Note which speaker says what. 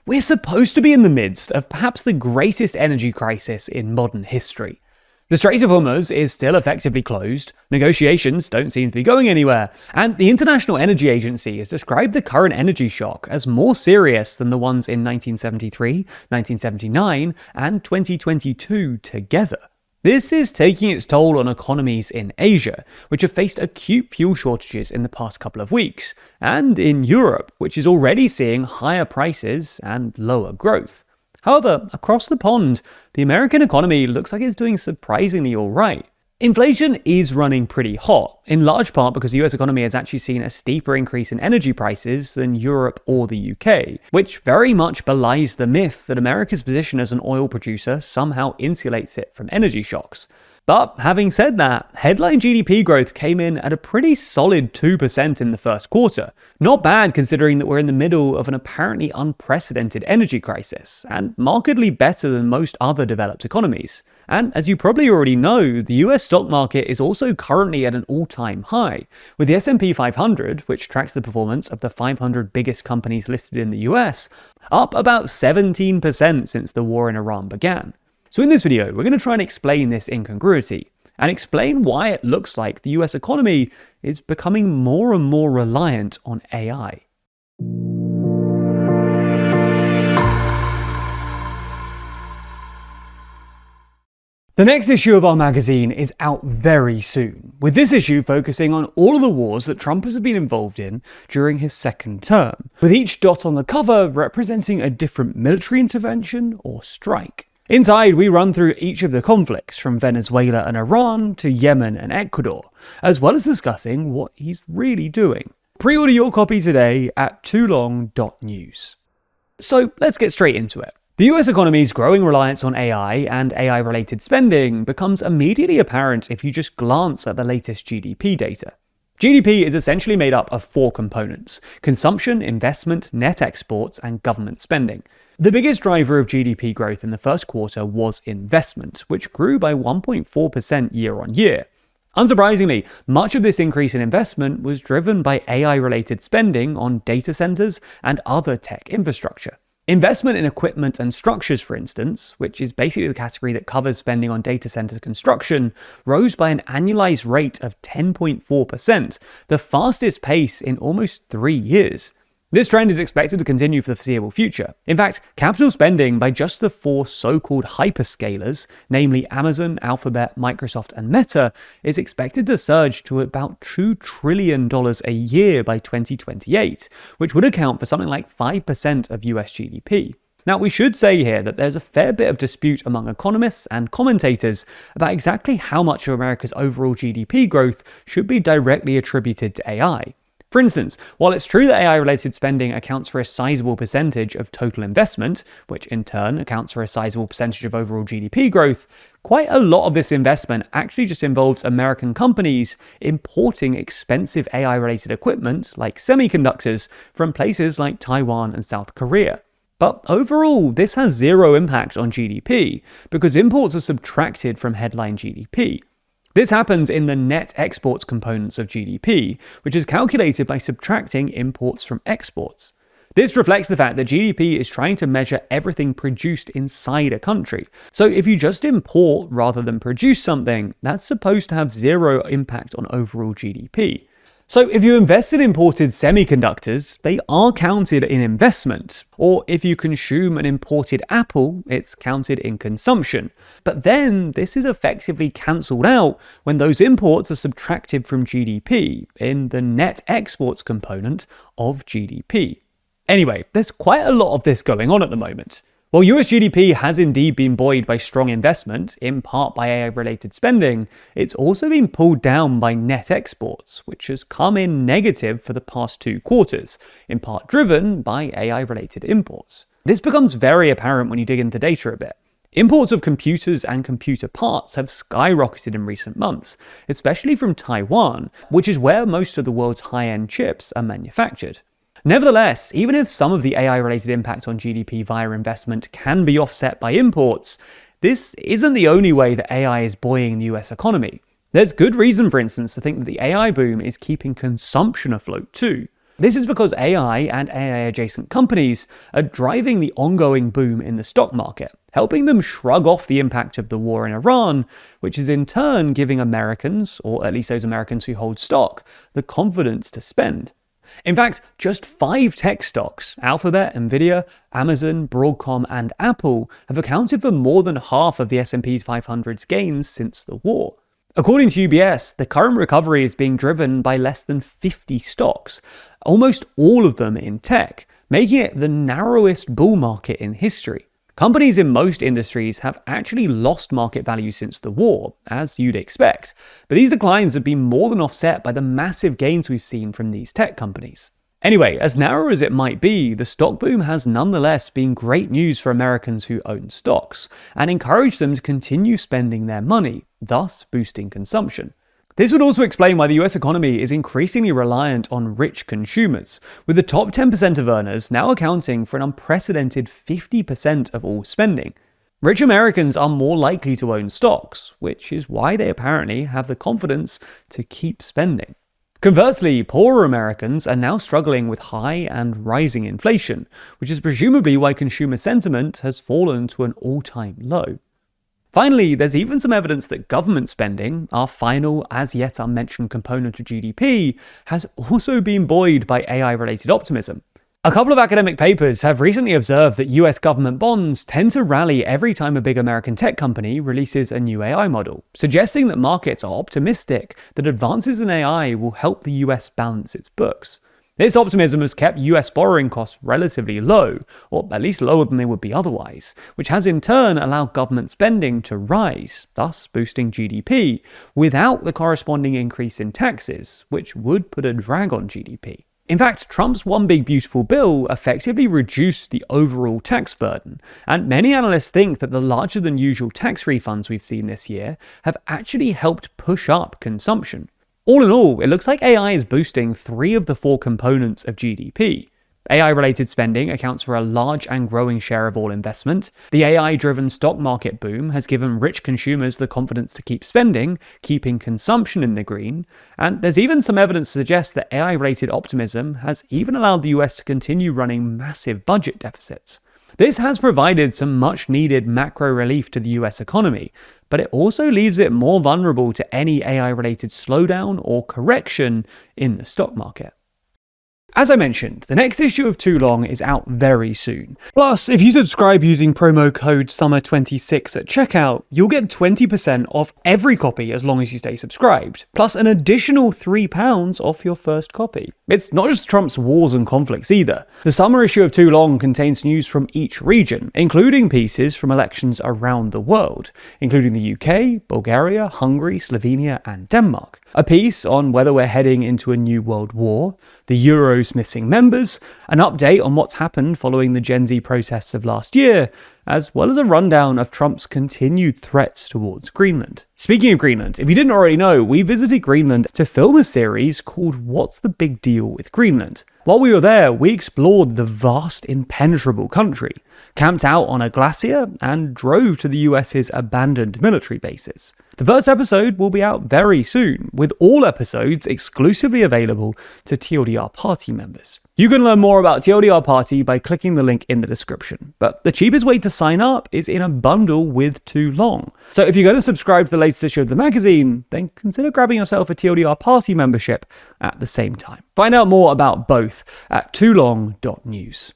Speaker 1: We're supposed to be in the midst of perhaps the greatest energy crisis in modern history. The Strait of Hormuz is still effectively closed, negotiations don't seem to be going anywhere, and the International Energy Agency has described the current energy shock as more serious than the ones in 1973, 1979, and 2022 together. This is taking its toll on economies in Asia, which have faced acute fuel shortages in the past couple of weeks, and in Europe, which is already seeing higher prices and lower growth. However, across the pond, the American economy looks like it's doing surprisingly alright. Inflation is running pretty hot, in large part because the US economy has actually seen a steeper increase in energy prices than Europe or the UK, which very much belies the myth that America's position as an oil producer somehow insulates it from energy shocks. But having said that, headline GDP growth came in at a pretty solid 2% in the first quarter. Not bad considering that we're in the middle of an apparently unprecedented energy crisis, and markedly better than most other developed economies. And as you probably already know, the US stock market is also currently at an all-time high, with the S&P 500, which tracks the performance of the 500 biggest companies listed in the US, up about 17% since the war in Iran began. So in this video, we're going to try and explain this incongruity, and explain why it looks like the US economy is becoming more and more reliant on AI. The next issue of our magazine is out very soon, with this issue focusing on all of the wars that Trump has been involved in during his second term, with each dot on the cover representing a different military intervention or strike. Inside, we run through each of the conflicts, from Venezuela and Iran to Yemen and Ecuador, as well as discussing what he's really doing. Pre-order your copy today at toolong.news. So let's get straight into it. The US economy's growing reliance on AI and AI-related spending becomes immediately apparent if you just glance at the latest GDP data. GDP is essentially made up of four components: consumption, investment, net exports, and government spending. The biggest driver of GDP growth in the first quarter was investment, which grew by 1.4% year on year. Unsurprisingly, much of this increase in investment was driven by AI-related spending on data centers and other tech infrastructure. Investment in equipment and structures, for instance, which is basically the category that covers spending on data center construction, rose by an annualized rate of 10.4%, the fastest pace in almost 3 years. This trend is expected to continue for the foreseeable future. In fact, capital spending by just the four so-called hyperscalers, namely Amazon, Alphabet, Microsoft, and Meta, is expected to surge to about $2 trillion a year by 2028, which would account for something like 5% of US GDP. Now, we should say here that there's a fair bit of dispute among economists and commentators about exactly how much of America's overall GDP growth should be directly attributed to AI. For instance, while it's true that AI-related spending accounts for a sizable percentage of total investment, which in turn accounts for a sizable percentage of overall GDP growth, quite a lot of this investment actually just involves American companies importing expensive AI-related equipment, like semiconductors, from places like Taiwan and South Korea. But overall, this has zero impact on GDP, because imports are subtracted from headline GDP. This happens in the net exports components of GDP, which is calculated by subtracting imports from exports. This reflects the fact that GDP is trying to measure everything produced inside a country. So if you just import rather than produce something, that's supposed to have zero impact on overall GDP. So if you invest in imported semiconductors, they are counted in investment. Or if you consume an imported apple, it's counted in consumption. But then this is effectively cancelled out when those imports are subtracted from GDP in the net exports component of GDP. Anyway, there's quite a lot of this going on at the moment. While US GDP has indeed been buoyed by strong investment, in part by AI-related spending, it's also been pulled down by net exports, which has come in negative for the past 2 quarters, in part driven by AI-related imports. This becomes very apparent when you dig into data a bit. Imports of computers and computer parts have skyrocketed in recent months, especially from Taiwan, which is where most of the world's high-end chips are manufactured. Nevertheless, even if some of the AI-related impact on GDP via investment can be offset by imports, this isn't the only way that AI is buoying the US economy. There's good reason, for instance, to think that the AI boom is keeping consumption afloat too. This is because AI and AI-adjacent companies are driving the ongoing boom in the stock market, helping them shrug off the impact of the war in Iran, which is in turn giving Americans, or at least those Americans who hold stock, the confidence to spend. In fact, just 5 tech stocks, Alphabet, Nvidia, Amazon, Broadcom, and Apple, have accounted for more than half of the S&P 500's gains since the war. According to UBS, the current recovery is being driven by less than 50 stocks, almost all of them in tech, making it the narrowest bull market in history. Companies in most industries have actually lost market value since the war, as you'd expect, but these declines have been more than offset by the massive gains we've seen from these tech companies. Anyway, as narrow as it might be, the stock boom has nonetheless been great news for Americans who own stocks, and encouraged them to continue spending their money, thus boosting consumption. This would also explain why the US economy is increasingly reliant on rich consumers, with the top 10% of earners now accounting for an unprecedented 50% of all spending. Rich Americans are more likely to own stocks, which is why they apparently have the confidence to keep spending. Conversely, poorer Americans are now struggling with high and rising inflation, which is presumably why consumer sentiment has fallen to an all-time low. Finally, there's even some evidence that government spending, our final, as yet unmentioned component of GDP, has also been buoyed by AI-related optimism. A couple of academic papers have recently observed that US government bonds tend to rally every time a big American tech company releases a new AI model, suggesting that markets are optimistic that advances in AI will help the US balance its books. This optimism has kept US borrowing costs relatively low, or at least lower than they would be otherwise, which has in turn allowed government spending to rise, thus boosting GDP, without the corresponding increase in taxes, which would put a drag on GDP. In fact, Trump's One Big Beautiful Bill effectively reduced the overall tax burden, and many analysts think that the larger than usual tax refunds we've seen this year have actually helped push up consumption. All in all, it looks like AI is boosting 3 of the 4 components of GDP. AI-related spending accounts for a large and growing share of all investment. The AI-driven stock market boom has given rich consumers the confidence to keep spending, keeping consumption in the green. And there's even some evidence to suggest that AI-related optimism has even allowed the US to continue running massive budget deficits. This has provided some much-needed macro relief to the US economy, but it also leaves it more vulnerable to any AI-related slowdown or correction in the stock market. As I mentioned, the next issue of Too Long is out very soon. Plus, if you subscribe using promo code SUMMER26 at checkout, you'll get 20% off every copy as long as you stay subscribed, plus an additional £3 off your first copy. It's not just Trump's wars and conflicts either. The summer issue of Too Long contains news from each region, including pieces from elections around the world, including the UK, Bulgaria, Hungary, Slovenia, and Denmark. A piece on whether we're heading into a new world war, the Euro's missing members, an update on what's happened following the Gen Z protests of last year, as well as a rundown of Trump's continued threats towards Greenland. Speaking of Greenland, if you didn't already know, we visited Greenland to film a series called What's the Big Deal with Greenland? While we were there, we explored the vast, impenetrable country, camped out on a glacier, and drove to the US's abandoned military bases. The first episode will be out very soon, with all episodes exclusively available to TLDR Party members. You can learn more about TLDR Party by clicking the link in the description, but the cheapest way to sign up is in a bundle with Too Long. So if you're going to subscribe to the latest issue of the magazine, then consider grabbing yourself a TLDR Party membership at the same time. Find out more about both at toolong.news.